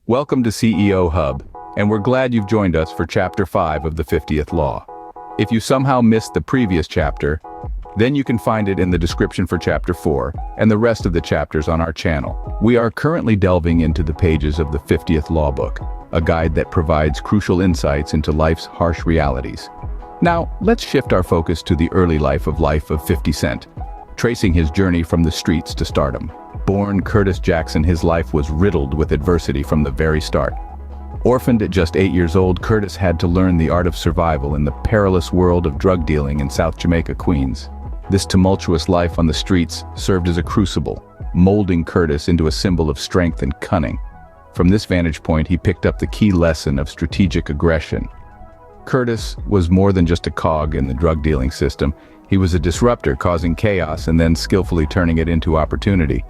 Welcome to CEO Hub, and we're glad you've joined us for Chapter 5 of the 50th Law. If you somehow missed the previous chapter, then you can find it in the description for Chapter 4 and the rest of the chapters on our channel. We are currently delving into the pages of the 50th Law Book, a guide that provides crucial insights into life's harsh realities. Now, let's shift our focus to the early life of 50 Cent, tracing his journey from the streets to stardom. Born Curtis Jackson, his life was riddled with adversity from the very start. Orphaned at just 8 years old, Curtis had to learn the art of survival in the perilous world of drug dealing in South Jamaica, Queens. This tumultuous life on the streets served as a crucible, molding Curtis into a symbol of strength and cunning. From this vantage point, he picked up the key lesson of strategic aggression. Curtis was more than just a cog in the drug dealing system. He was a disruptor, causing chaos and then skillfully turning it into opportunity.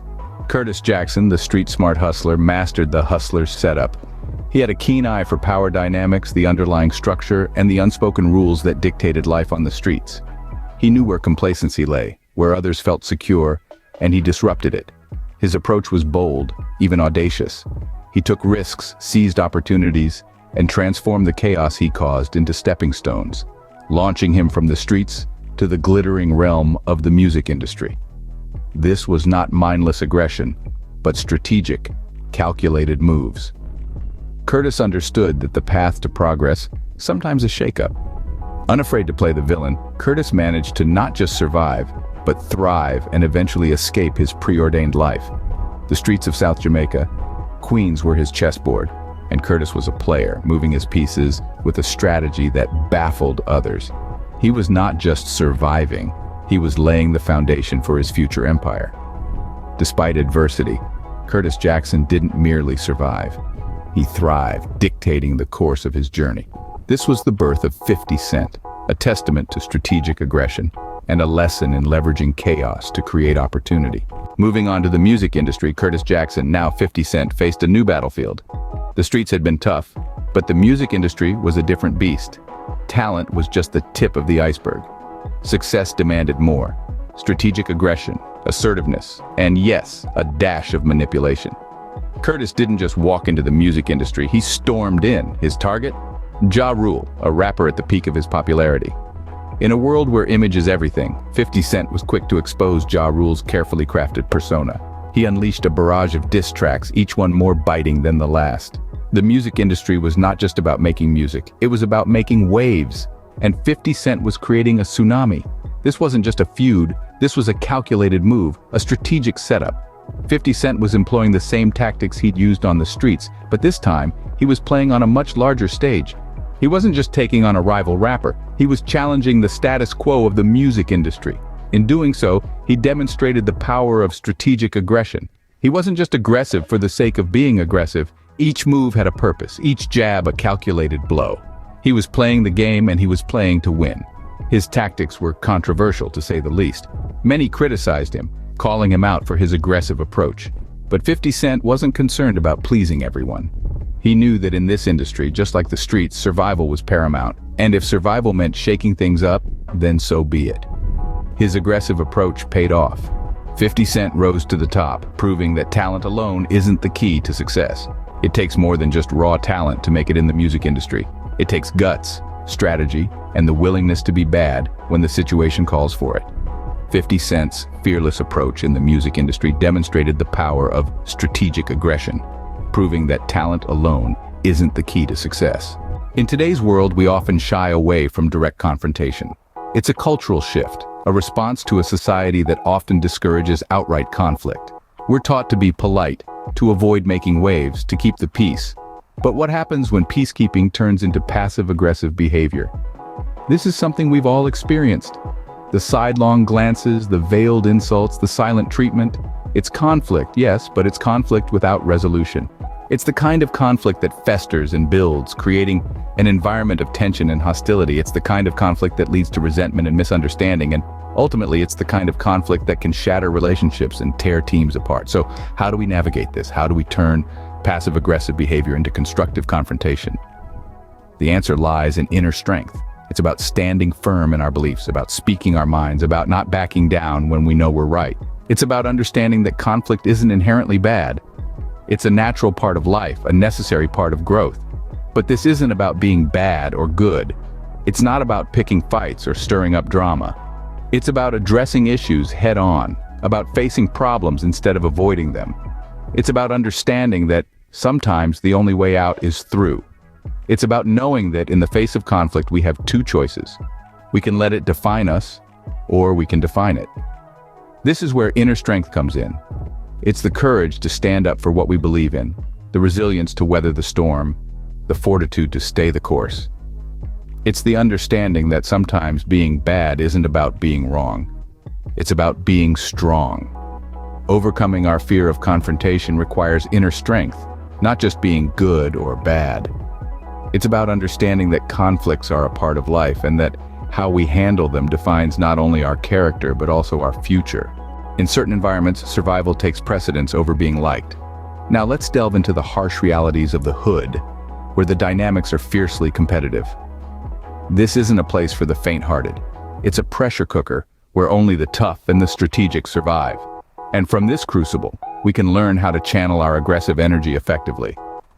Curtis Jackson, the street-smart hustler, mastered the hustler's setup. He had a keen eye for power dynamics, the underlying structure, and the unspoken rules that dictated life on the streets. He knew where complacency lay, where others felt secure, and he disrupted it. His approach was bold, even audacious. He took risks, seized opportunities, and transformed the chaos he caused into stepping stones, launching him from the streets to the glittering realm of the music industry. This was not mindless aggression, but strategic, calculated moves. Curtis understood that the path to progress sometimes is shake-up. Unafraid to play the villain, Curtis managed to not just survive, but thrive and eventually escape his preordained life. The streets of South Jamaica, Queens were his chessboard, and Curtis was a player, moving his pieces with a strategy that baffled others. He was not just surviving, he was laying the foundation for his future empire. Despite adversity, Curtis Jackson didn't merely survive. He thrived, dictating the course of his journey. This was the birth of 50 Cent, a testament to strategic aggression and a lesson in leveraging chaos to create opportunity. Moving on to the music industry, Curtis Jackson, now 50 Cent, faced a new battlefield. The streets had been tough, but the music industry was a different beast. Talent was just the tip of the iceberg. Success demanded more: strategic aggression, assertiveness, and yes, a dash of manipulation. Curtis didn't just walk into the music industry, he stormed in. His target? Ja Rule, a rapper at the peak of his popularity. In a world where image is everything, 50 Cent was quick to expose Ja Rule's carefully crafted persona. He unleashed a barrage of diss tracks, each one more biting than the last. The music industry was not just about making music, it was about making waves. And 50 Cent was creating a tsunami. This wasn't just a feud, this was a calculated move, a strategic setup. 50 Cent was employing the same tactics he'd used on the streets, but this time, he was playing on a much larger stage. He wasn't just taking on a rival rapper, he was challenging the status quo of the music industry. In doing so, he demonstrated the power of strategic aggression. He wasn't just aggressive for the sake of being aggressive, each move had a purpose, each jab a calculated blow. He was playing the game and he was playing to win. His tactics were controversial, to say the least. Many criticized him, calling him out for his aggressive approach. But 50 Cent wasn't concerned about pleasing everyone. He knew that in this industry, just like the streets, survival was paramount. And if survival meant shaking things up, then so be it. His aggressive approach paid off. 50 Cent rose to the top, proving that talent alone isn't the key to success. It takes more than just raw talent to make it in the music industry. It takes guts, strategy, and the willingness to be bad when the situation calls for it. 50 Cent's fearless approach in the music industry demonstrated the power of strategic aggression, proving that talent alone isn't the key to success. In today's world, we often shy away from direct confrontation. It's a cultural shift, a response to a society that often discourages outright conflict. We're taught to be polite, to avoid making waves, to keep the peace. But what happens when peacekeeping turns into passive-aggressive behavior? This is something we've all experienced. The sidelong glances, the veiled insults, the silent treatment. It's conflict, yes, but it's conflict without resolution. It's the kind of conflict that festers and builds, creating an environment of tension and hostility. It's the kind of conflict that leads to resentment and misunderstanding, and ultimately it's the kind of conflict that can shatter relationships and tear teams apart. So how do we navigate this? How do we turn passive-aggressive behavior into constructive confrontation? The answer lies in inner strength. It's about standing firm in our beliefs, about speaking our minds, about not backing down when we know we're right. It's about understanding that conflict isn't inherently bad. It's a natural part of life, a necessary part of growth. But this isn't about being bad or good. It's not about picking fights or stirring up drama. It's about addressing issues head-on, about facing problems instead of avoiding them. It's about understanding that sometimes the only way out is through. It's about knowing that in the face of conflict we have two choices. We can let it define us, or we can define it. This is where inner strength comes in. It's the courage to stand up for what we believe in, the resilience to weather the storm, the fortitude to stay the course. It's the understanding that sometimes being bad isn't about being wrong. It's about being strong. Overcoming our fear of confrontation requires inner strength, not just being good or bad. It's about understanding that conflicts are a part of life and that how we handle them defines not only our character but also our future. In certain environments, survival takes precedence over being liked. Now let's delve into the harsh realities of the hood, where the dynamics are fiercely competitive. This isn't a place for the faint-hearted. It's a pressure cooker where only the tough and the strategic survive. And from this crucible, we can learn how to channel our aggressive energy effectively.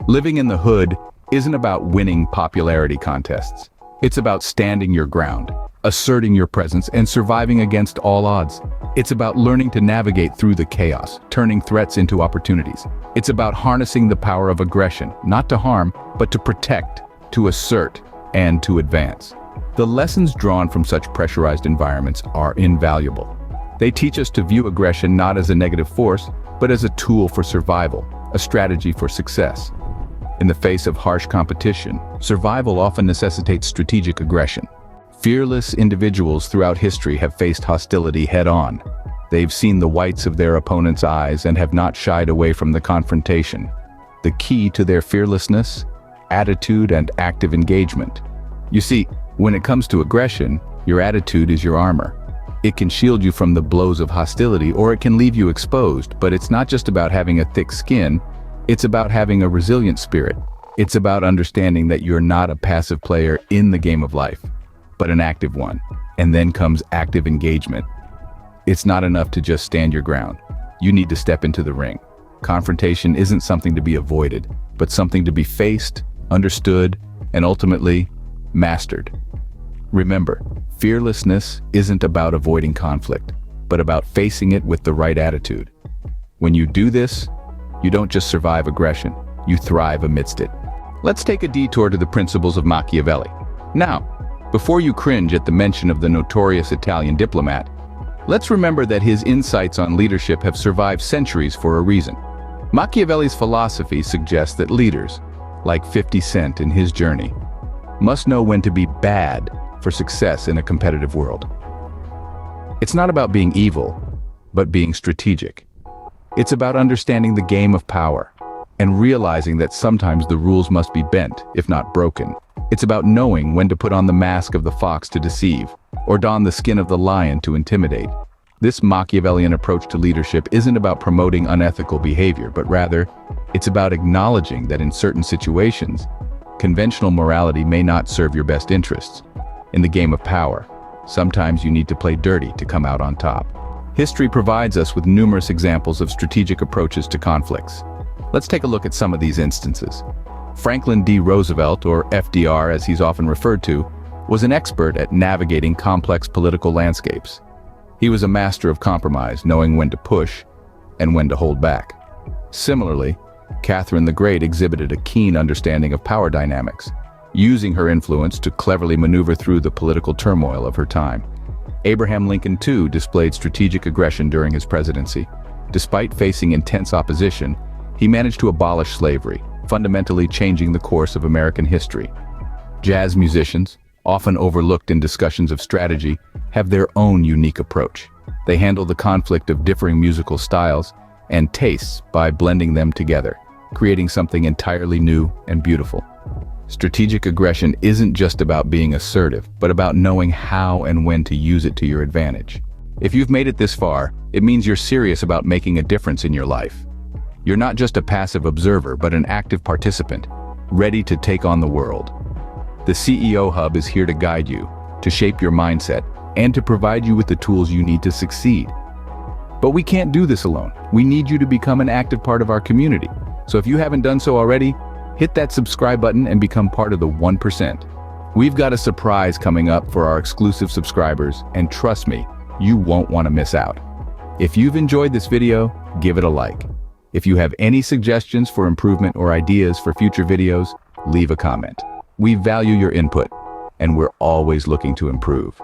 Living in the hood isn't about winning popularity contests. It's about standing your ground, asserting your presence, and surviving against all odds. It's about learning to navigate through the chaos, turning threats into opportunities. It's about harnessing the power of aggression, not to harm, but to protect, to assert, and to advance. The lessons drawn from such pressurized environments are invaluable. They teach us to view aggression not as a negative force, but as a tool for survival, a strategy for success. In the face of harsh competition, survival often necessitates strategic aggression. Fearless individuals throughout history have faced hostility head-on. They've seen the whites of their opponent's eyes and have not shied away from the confrontation. The key to their fearlessness, attitude, and active engagement. You see, when it comes to aggression, your attitude is your armor. It can shield you from the blows of hostility, or it can leave you exposed, but it's not just about having a thick skin, it's about having a resilient spirit. It's about understanding that you're not a passive player in the game of life, but an active one. And then comes active engagement. It's not enough to just stand your ground. You need to step into the ring. Confrontation isn't something to be avoided, but something to be faced, understood, and ultimately mastered. Remember, fearlessness isn't about avoiding conflict, but about facing it with the right attitude. When you do this, you don't just survive aggression, you thrive amidst it. Let's take a detour to the principles of Machiavelli. Now, before you cringe at the mention of the notorious Italian diplomat, let's remember that his insights on leadership have survived centuries for a reason. Machiavelli's philosophy suggests that leaders, like 50 Cent in his journey, must know when to be bad for success in a competitive world. It's not about being evil, but being strategic. It's about understanding the game of power and realizing that sometimes the rules must be bent, if not broken. It's about knowing when to put on the mask of the fox to deceive, or don the skin of the lion to intimidate. This Machiavellian approach to leadership isn't about promoting unethical behavior, but rather, it's about acknowledging that in certain situations, conventional morality may not serve your best interests. In the game of power, sometimes you need to play dirty to come out on top. History provides us with numerous examples of strategic approaches to conflicts. Let's take a look at some of these instances. Franklin D. Roosevelt, or FDR as he's often referred to, was an expert at navigating complex political landscapes. He was a master of compromise, knowing when to push and when to hold back. Similarly, Catherine the Great exhibited a keen understanding of power dynamics, using her influence to cleverly maneuver through the political turmoil of her time. Abraham Lincoln, too, displayed strategic aggression during his presidency. Despite facing intense opposition, he managed to abolish slavery, fundamentally changing the course of American history. Jazz musicians, often overlooked in discussions of strategy, have their own unique approach. They handle the conflict of differing musical styles and tastes by blending them together, creating something entirely new and beautiful. Strategic aggression isn't just about being assertive, but about knowing how and when to use it to your advantage. If you've made it this far, it means you're serious about making a difference in your life. You're not just a passive observer, but an active participant, ready to take on the world. The CEO Hub is here to guide you, to shape your mindset, and to provide you with the tools you need to succeed. But we can't do this alone. We need you to become an active part of our community. So if you haven't done so already, hit that subscribe button and become part of the 1%. We've got a surprise coming up for our exclusive subscribers, and trust me, you won't want to miss out. If you've enjoyed this video, give it a like. If you have any suggestions for improvement or ideas for future videos, leave a comment. We value your input, and we're always looking to improve.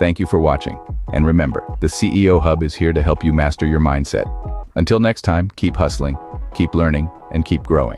Thank you for watching, and remember, the CEO Hub is here to help you master your mindset. Until next time, keep hustling, keep learning, and keep growing.